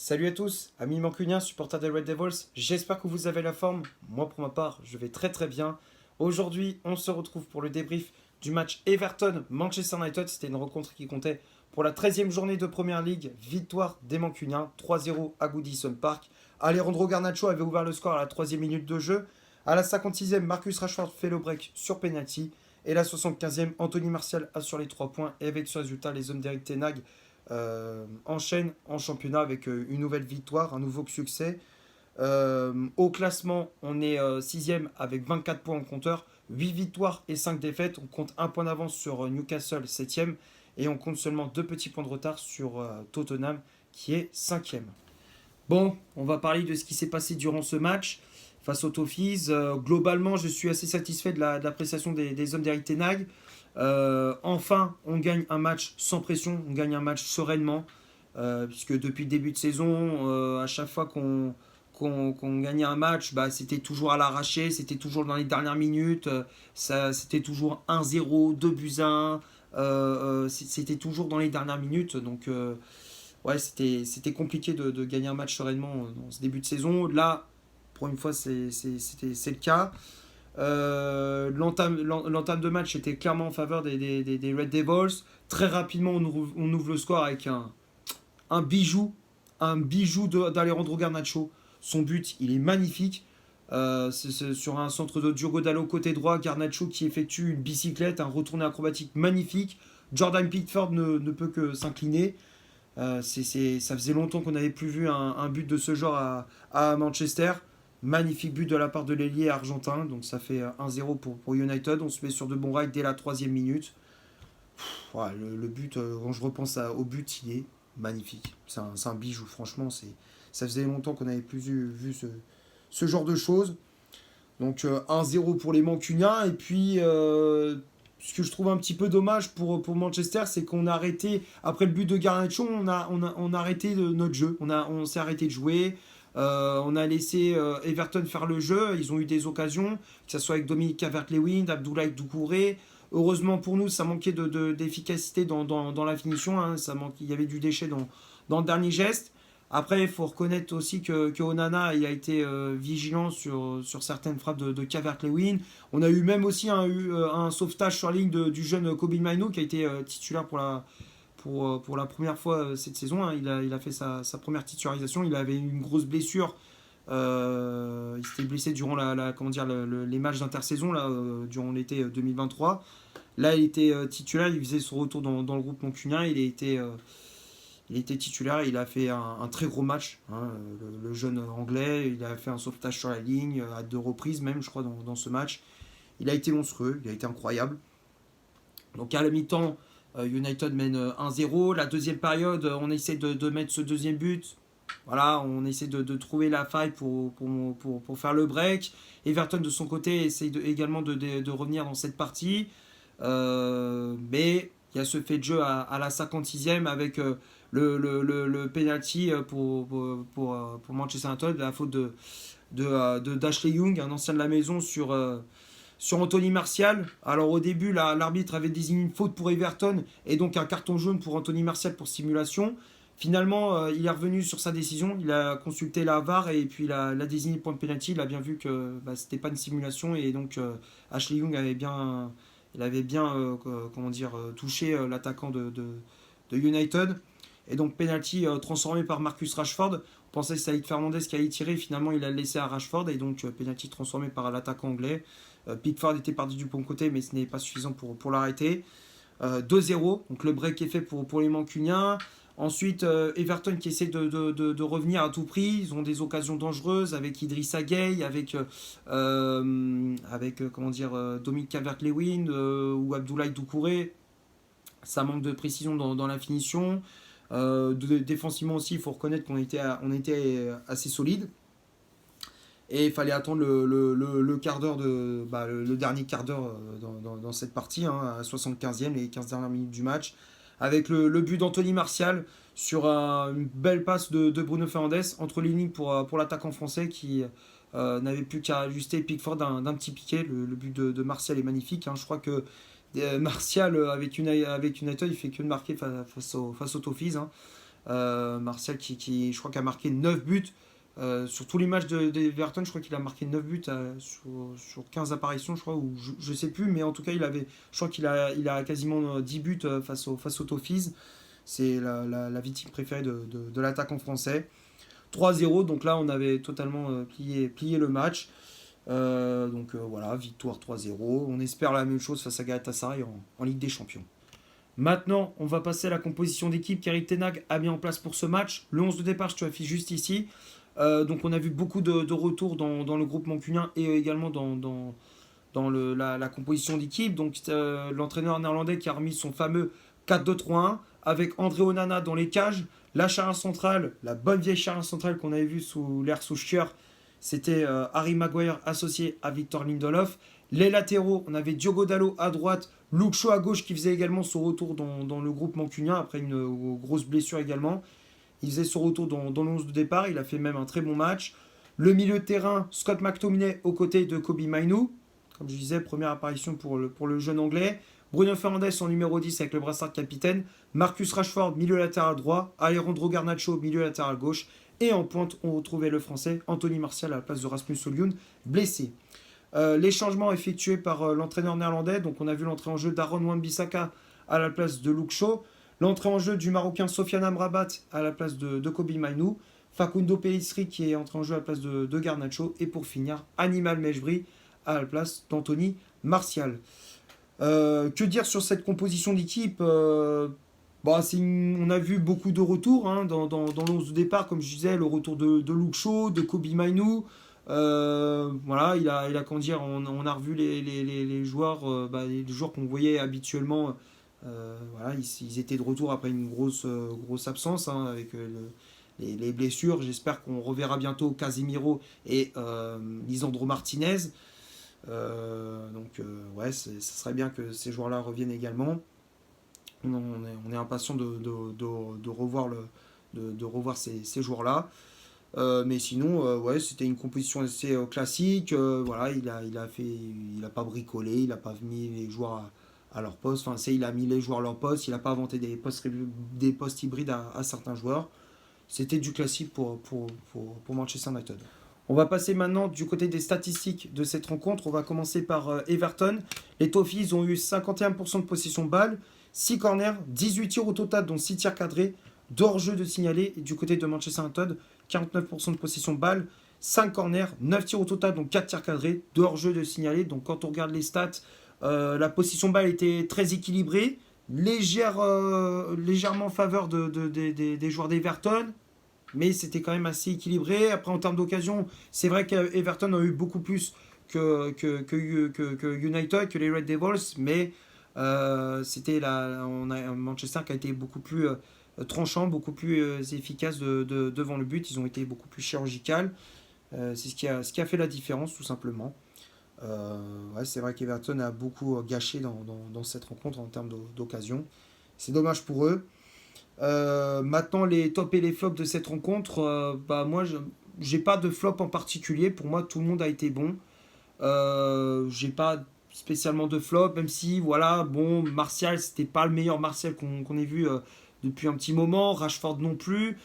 Salut à tous, amis mancuniens, supporters des Red Devils, j'espère que vous avez la forme. Moi pour ma part, je vais très très bien. Aujourd'hui, on se retrouve pour le débrief du match Everton-Manchester United. C'était une rencontre qui comptait pour la 13e journée de Première Ligue. Victoire des mancuniens, 3-0 à Goodison Park. Alejandro Garnacho avait ouvert le score à la 3e minute de jeu. À la 56e, Marcus Rashford fait le break sur penalty. Et la 75e, Anthony Martial assure les 3 points. Et avec ce résultat, les hommes d'Eric Ten Hag enchaîne en championnat avec une nouvelle victoire, un nouveau succès. Au classement, on est 6e avec 24 points en compteur, 8 victoires et 5 défaites. On compte un point d'avance sur Newcastle 7e et on compte seulement 2 petits points de retard sur Tottenham qui est 5e. Bon, on va parler de ce qui s'est passé durant ce match face aux Toffees. Globalement, je suis assez satisfait de la prestation des hommes d'Eric Ten Hag. Enfin, on gagne un match sans pression, on gagne un match sereinement, puisque depuis le début de saison, à chaque fois qu'on gagnait un match, bah, c'était toujours à l'arraché, c'était toujours dans les dernières minutes, c'était toujours 1-0, 2 buts à 1, c'était toujours dans les dernières minutes, donc ouais, c'était compliqué de gagner un match sereinement dans ce début de saison. Là, pour une fois, c'est le cas. L'entame de match était clairement en faveur des Red Devils. Très rapidement, on ouvre le score avec un bijou, d'Alejandro Garnacho. Son but, il est magnifique. C'est sur un centre de Diogo Dalot côté droit, Garnacho qui effectue une bicyclette, un retourné acrobatique magnifique. Jordan Pickford ne peut que s'incliner. Ça faisait longtemps qu'on n'avait plus vu un but de ce genre à Manchester. Magnifique but de la part de l'ailier argentin. Donc ça fait 1-0 pour United. On se met sur de bons rails dès la 3e minute. Ouais, le but, quand je repense au but, il est magnifique. C'est un bijou, franchement. Ça faisait longtemps qu'on n'avait plus vu ce genre de choses. Donc 1-0 pour les Mancuniens. Et puis, ce que je trouve un petit peu dommage pour Manchester, c'est qu'on a arrêté, après le but de Garnacho, on a arrêté notre jeu. On s'est arrêté de jouer. On a laissé Everton faire le jeu. Ils ont eu des occasions, que ce soit avec Dominic Calvert-Lewin, Abdoulaye Doucouré. Heureusement pour nous, ça manquait d'efficacité dans la finition. Hein. Il y avait du déchet dans le dernier geste. Après, il faut reconnaître aussi que Onana il a été vigilant sur certaines frappes de Calvert-Lewin. On a eu même aussi un sauvetage sur la ligne du jeune Kobe Mainoo qui a été titulaire pour la première fois cette saison. Hein. Il a fait sa première titularisation. Il avait une grosse blessure. Il s'était blessé durant les matchs d'intersaison durant l'été 2023. Là, il était titulaire. Il faisait son retour dans le groupe mancunien. Il était titulaire. Il a fait un très gros match. Hein, le jeune anglais. Il a fait un sauvetage sur la ligne à 2 reprises même, je crois, dans ce match. Il a été monstrueux. Il a été incroyable. Donc à la mi-temps, United mène 1-0. La deuxième période, on essaie de mettre ce deuxième but. Voilà, on essaie de trouver la faille pour faire le break. Everton, de son côté, essaie également de revenir dans cette partie. Mais il y a ce fait de jeu à la 56e avec le penalty pour Manchester United, la faute d'Ashley Young, un ancien de la maison, sur Anthony Martial. Alors au début, l'arbitre avait désigné une faute pour Everton et donc un carton jaune pour Anthony Martial pour simulation. Finalement, il est revenu sur sa décision, il a consulté la VAR et puis il a désigné point de penalty. Il a bien vu que c'était pas une simulation et donc Ashley Young avait bien touché l'attaquant de United. Et donc penalty transformé par Marcus Rashford. On pensait que c'était Saïd Fernandez qui allait tirer, finalement il a laissé à Rashford et donc penalty transformé par l'attaquant anglais. Pickford était parti du bon côté mais ce n'est pas suffisant pour l'arrêter. 2-0, donc le break est fait pour les Mancuniens. Ensuite, Everton qui essaie de revenir à tout prix. Ils ont des occasions dangereuses avec Idrissa Gueye, avec Dominic Calvert-Lewin ou Abdoulaye Doucouré. Ça manque de précision dans la finition. Défensivement aussi, il faut reconnaître qu'on était assez solide. Et il fallait attendre le quart d'heure le dernier quart d'heure dans cette partie, hein, à 75e, les 15 dernières minutes du match, avec le but d'Anthony Martial sur une belle passe de Bruno Fernandes entre les lignes pour l'attaquant français qui n'avait plus qu'à ajuster Pickford d'un petit piqué. Le but de Martial est magnifique. Hein. Je crois que Martial, avec United, il fait que de marquer face aux Toffees. Hein. Martial je crois, qui a marqué 9 buts. Sur tous les matchs d'Everton, je crois qu'il a marqué 9 buts sur 15 apparitions, je crois, ou je sais plus, mais en tout cas, je crois qu'il a quasiment 10 buts face au Toffees. C'est la victime préférée de l'attaquant français. 3-0, donc là, on avait totalement plié le match. Voilà, victoire 3-0. On espère la même chose face à Galatasaray en Ligue des Champions. Maintenant, on va passer à la composition d'équipe qu'Erik Ten Hag a mis en place pour ce match. Le 11 de départ, je te l'affiche juste ici. Donc on a vu beaucoup de retours dans le groupe mancunien et également dans la composition d'équipe. Donc l'entraîneur néerlandais qui a remis son fameux 4-2-3-1 avec André Onana dans les cages. La charnière centrale, la bonne vieille charnière centrale qu'on avait vue sous l'ère Solskjaer, c'était Harry Maguire associé à Victor Lindelof. Les latéraux, on avait Diogo Dalot à droite, Luke Shaw à gauche qui faisait également son retour dans le groupe mancunien après une grosse blessure également. Il faisait son retour dans le 11 de départ, il a fait même un très bon match. Le milieu de terrain, Scott McTominay aux côtés de Kobbie Mainoo. Comme je disais, première apparition pour le jeune anglais. Bruno Fernandes en numéro 10 avec le brassard de capitaine. Marcus Rashford, milieu latéral droit. Alejandro Garnacho, milieu latéral gauche. Et en pointe, on retrouvait le français Anthony Martial à la place de Rasmus Højlund, blessé. Les changements effectués par l'entraîneur néerlandais. Donc on a vu l'entrée en jeu d'Aaron Wan-Bissaka à la place de Luke Shaw. L'entrée en jeu du Marocain Sofiane Amrabat à la place de Kobbie Mainoo. Facundo Pellistri qui est entré en jeu à la place de Garnacho. Et pour finir, Animal Mejbri à la place d'Anthony Martial. Que dire sur cette composition d'équipe on a vu beaucoup de retours dans l'11 de départ, comme je disais, le retour de Luke Shaw, de Kobbie Mainoo. Voilà, on a revu les joueurs, les joueurs qu'on voyait habituellement. Voilà, ils étaient de retour après une grosse absence avec les blessures. J'espère qu'on reverra bientôt Casemiro et Lisandro Martinez. Ouais, ça serait bien que ces joueurs-là reviennent également. On est impatient de revoir ces joueurs-là. Mais sinon, ouais, c'était une composition assez classique. Voilà, il a pas bricolé, il a pas mis les joueurs à leur poste. Enfin, il a mis les joueurs à leur poste. Il n'a pas inventé des postes hybrides à certains joueurs. C'était du classique pour Manchester United. On va passer maintenant du côté des statistiques de cette rencontre. On va commencer par Everton. Les Toffees ont eu 51% de possession de balle, 6 corners, 18 tirs au total, dont 6 tirs cadrés, 2 hors-jeu de signalés. Et du côté de Manchester United, 49% de possession de balle, 5 corners, 9 tirs au total, donc 4 tirs cadrés, 2 hors-jeu de signalés. Donc quand on regarde les stats, la possession de balle était très équilibrée, légèrement en faveur des joueurs d'Everton. Mais c'était quand même assez équilibré. Après, en termes d'occasion, c'est vrai qu'Everton a eu beaucoup plus que United, que les Red Devils, mais c'était Manchester qui a été beaucoup plus tranchant, beaucoup plus efficace devant le but. Ils ont été beaucoup plus chirurgical. C'est ce qui a fait la différence, tout simplement. Ouais, c'est vrai qu'Everton a beaucoup gâché dans cette rencontre en termes d'occasion. C'est dommage pour eux. Maintenant, les tops et les flops de cette rencontre, moi, j'ai pas de flop en particulier. Pour moi, tout le monde a été bon. J'ai pas spécialement de flop, même si, voilà, bon, Martial, c'était pas le meilleur Martial qu'on ait vu depuis un petit moment. Rashford non plus.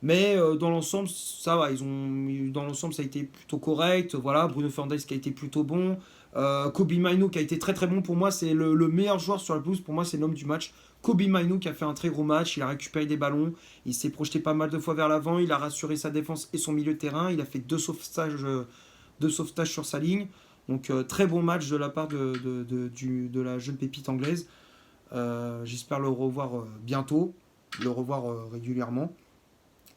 Mais dans l'ensemble, ça va. Dans l'ensemble, ça a été plutôt correct. Voilà, Bruno Fernandes qui a été plutôt bon. Kobbie Mainoo qui a été très très bon. Pour moi, c'est le meilleur joueur sur la pelouse. Pour moi, c'est l'homme du match. Kobbie Mainoo qui a fait un très gros match. Il a récupéré des ballons. Il s'est projeté pas mal de fois vers l'avant. Il a rassuré sa défense et son milieu de terrain. Il a fait deux sauvetages sur sa ligne. Donc très bon match de la part de la jeune pépite anglaise. J'espère le revoir bientôt. Le revoir régulièrement.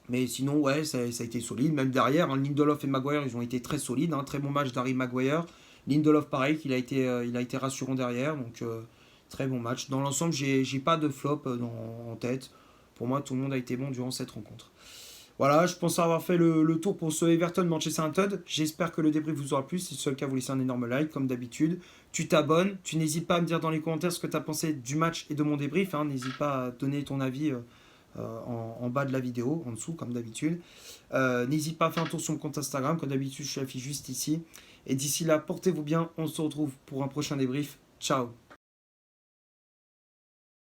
Mais sinon, ouais, ça a été solide. Même derrière, Lindelof et Maguire, ils ont été très solides. Très bon match d'Harry Maguire. Lindelof, pareil, il a été rassurant derrière. Donc, très bon match. Dans l'ensemble, j'ai pas de flop en tête. Pour moi, tout le monde a été bon durant cette rencontre. Voilà, je pense avoir fait le tour pour ce Everton Manchester United. J'espère que le débrief vous aura plu. Si c'est le cas, vous laissez un énorme like, comme d'habitude. Tu t'abonnes. Tu n'hésites pas à me dire dans les commentaires ce que tu as pensé du match et de mon débrief. N'hésite pas à donner ton avis en bas de la vidéo, en dessous, comme d'habitude. N'hésite pas à faire un tour sur mon compte Instagram. Comme d'habitude, je l'affiche juste ici. Et d'ici là, portez-vous bien. On se retrouve pour un prochain débrief. Ciao.